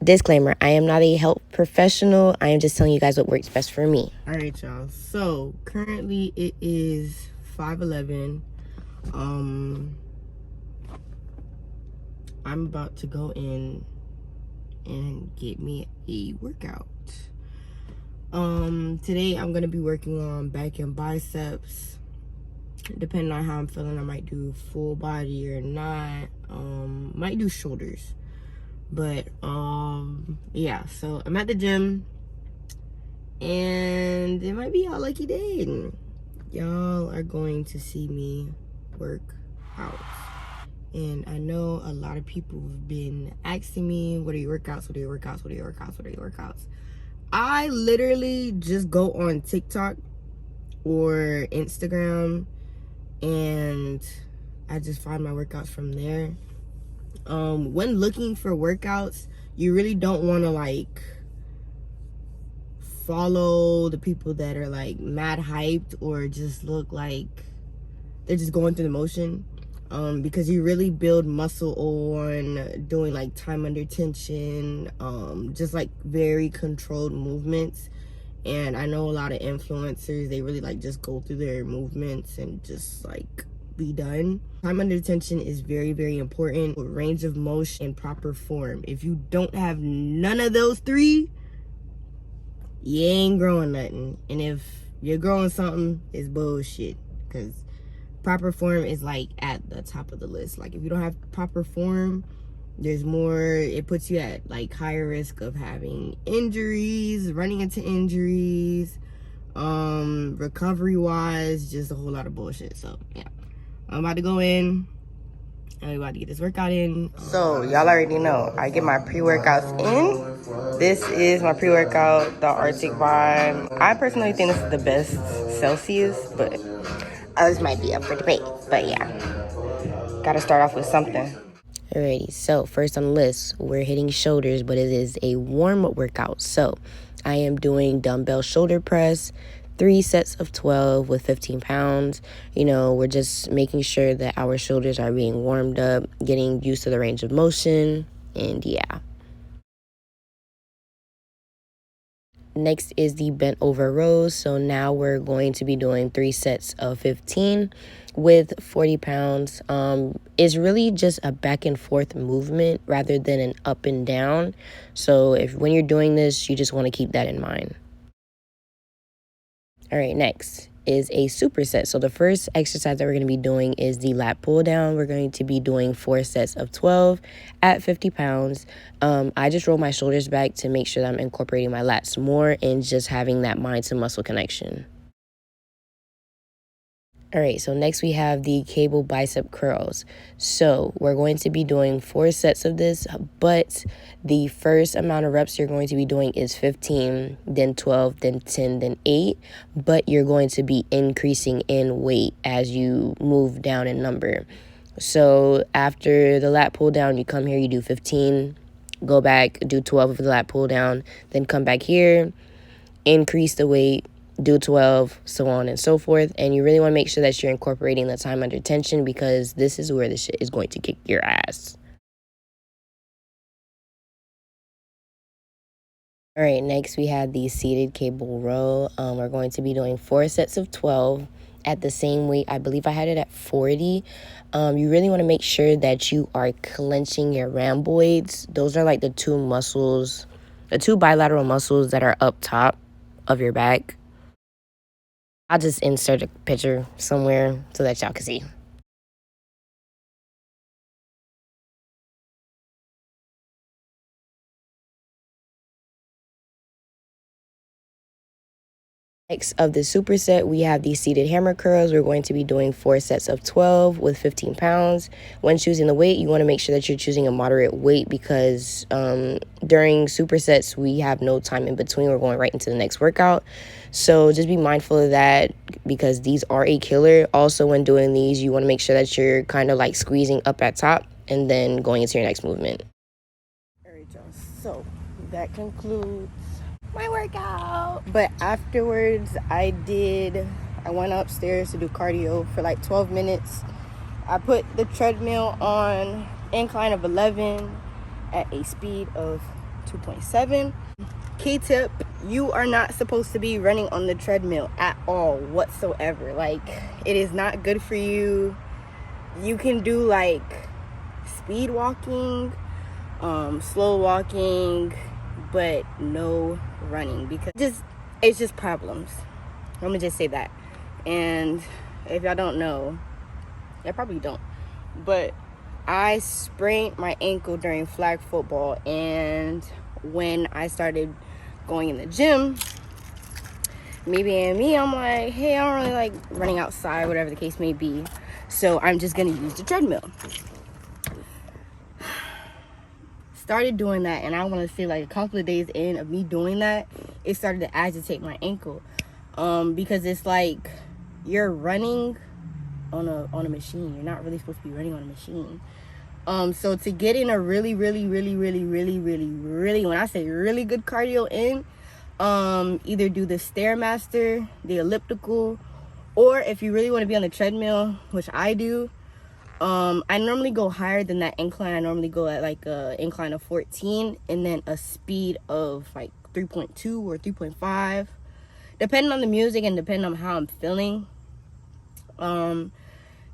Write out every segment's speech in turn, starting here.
Disclaimer, I am not a health professional. I am just telling you guys what works best for me. All right, y'all. So currently it is 5:11. I'm about to go in and get me a workout. Today I'm gonna be working on back and biceps. Depending on how I'm feeling, I might do full body or not. Might do shoulders. But yeah, so I'm at the gym and it might be a lucky day. Y'all are going to see me work out. And I know a lot of people have been asking me, what are your workouts? What are your workouts? What are your workouts? What are your workouts? I literally just go on TikTok or Instagram and I just find my workouts from there. When looking for workouts, you really don't want to like follow the people that are like mad hyped or just look like they're just going through the motion, because you really build muscle on doing like time under tension, just like very controlled movements. And I know a lot of influencers, they really like just go through their movements and just like be done. Time under tension is very, very important. Range of motion and proper form. If you don't have none of those three, you ain't growing nothing. And if you're growing something, it's bullshit. Because proper form is like at the top of the list. Like if you don't have proper form, there's more, it puts you at like higher risk of having injuries, running into injuries, recovery wise, just a whole lot of bullshit. So yeah, I'm about to go in and we're about to get this workout in. So y'all already know I get my pre-workouts in. This is my pre-workout, the Arctic Vibe. I personally think this is the best Celsius, but others might be up for debate. But yeah, gotta start off with something. Alrighty, so first on the list, we're hitting shoulders, but it is a warm-up workout. So I am doing dumbbell shoulder press, 3 sets of 12 with 15 pounds. You know, we're just making sure that our shoulders are being warmed up, getting used to the range of motion, and yeah. Next is the bent over rows. So now we're going to be doing 3 sets of 15 with 40 pounds. It's really just a back and forth movement rather than an up and down. So when you're doing this, you just want to keep that in mind. All right, next is a superset. So the first exercise that we're going to be doing is the lat pull down. We're going to be doing 4 sets of 12 at 50 pounds. I just roll my shoulders back to make sure that I'm incorporating my lats more and just having that mind to muscle connection. All right, so next we have the cable bicep curls. So we're going to be doing 4 sets of this, but the first amount of reps you're going to be doing is 15, then 12, then 10, then 8, but you're going to be increasing in weight as you move down in number. So after the lat pull down, you come here, you do 15, go back, do 12 of the lat pull down, then come back here, increase the weight, do 12, so on and so forth. And you really want to make sure that you're incorporating the time under tension, because this is where the shit is going to kick your ass. All right, next we have the seated cable row. We're going to be doing 4 sets of 12 at the same weight. I believe I had it at 40. You really want to make sure that you are clenching your rhomboids. Those are like the 2 muscles, the 2 bilateral muscles that are up top of your back. I'll just insert a picture somewhere so that y'all can see. Next of the superset, we have the seated hammer curls. We're going to be doing 4 sets of 12 with 15 pounds. When choosing the weight, you want to make sure that you're choosing a moderate weight, because during supersets, we have no time in between. We're going right into the next workout. So just be mindful of that, because these are a killer. Also, when doing these, you want to make sure that you're kind of like squeezing up at top and then going into your next movement. All right, y'all. So that concludes my workout. But afterwards, I went upstairs to do cardio for like 12 minutes. I put the treadmill on incline of 11 at a speed of 2.7. Key tip, you are not supposed to be running on the treadmill at all whatsoever. Like, it is not good for you. You can do like speed walking, slow walking, but no running, because it's just problems. Let me just say that. And if y'all don't know, I probably don't, but I sprained my ankle during flag football, and when I started going in the gym, I'm like, hey, I don't really like running outside, whatever the case may be, so I'm just gonna use the treadmill. Started doing that, and I want to say like a couple of days in of me doing that, it started to agitate my ankle, because it's like you're running on a machine. You're not really supposed to be running on a machine. So to get in a really, when I say really good cardio in, either do the Stairmaster, the elliptical, or if you really want to be on the treadmill, which I do, I normally go higher than that incline. I normally go at like a incline of 14 and then a speed of like 3.2 or 3.5, depending on the music and depending on how I'm feeling. And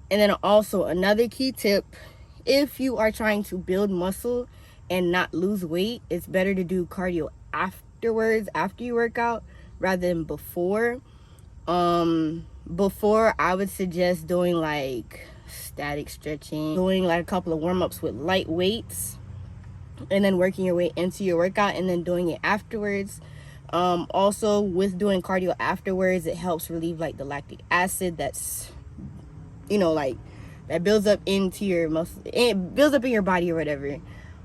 then also another key tip, if you are trying to build muscle and not lose weight, it's better to do cardio afterwards, after you work out, rather than before. Before, I would suggest doing like static stretching, doing like a couple of warm-ups with light weights, and then working your way into your workout, and then doing it afterwards. Also, with doing cardio afterwards, it helps relieve like the lactic acid that's, like, that builds up into your muscle, it builds up in your body or whatever,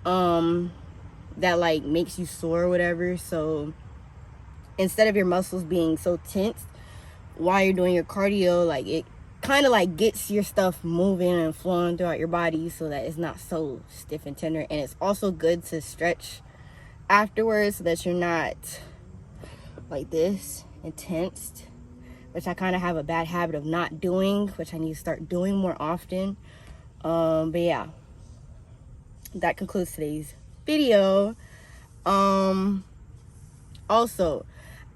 that like makes you sore or whatever. So instead of your muscles being so tense while you're doing your cardio, like, it kind of like gets your stuff moving and flowing throughout your body so that it's not so stiff and tender. And it's also good to stretch afterwards so that you're not like this and tensed, which I kind of have a bad habit of not doing, which I need to start doing more often. But yeah, that concludes today's video. Also,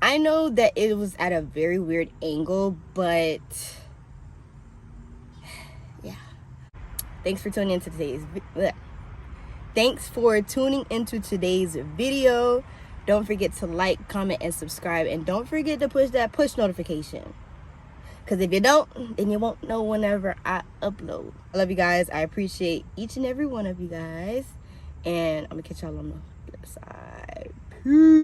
I know that it was at a very weird angle, but yeah. Thanks for tuning into today's video. Don't forget to like, comment, and subscribe, and don't forget to push that push notification, because if you don't, then you won't know whenever I upload. I love you guys. I appreciate each and every one of you guys, and I'm gonna catch y'all on the flip side. Peace.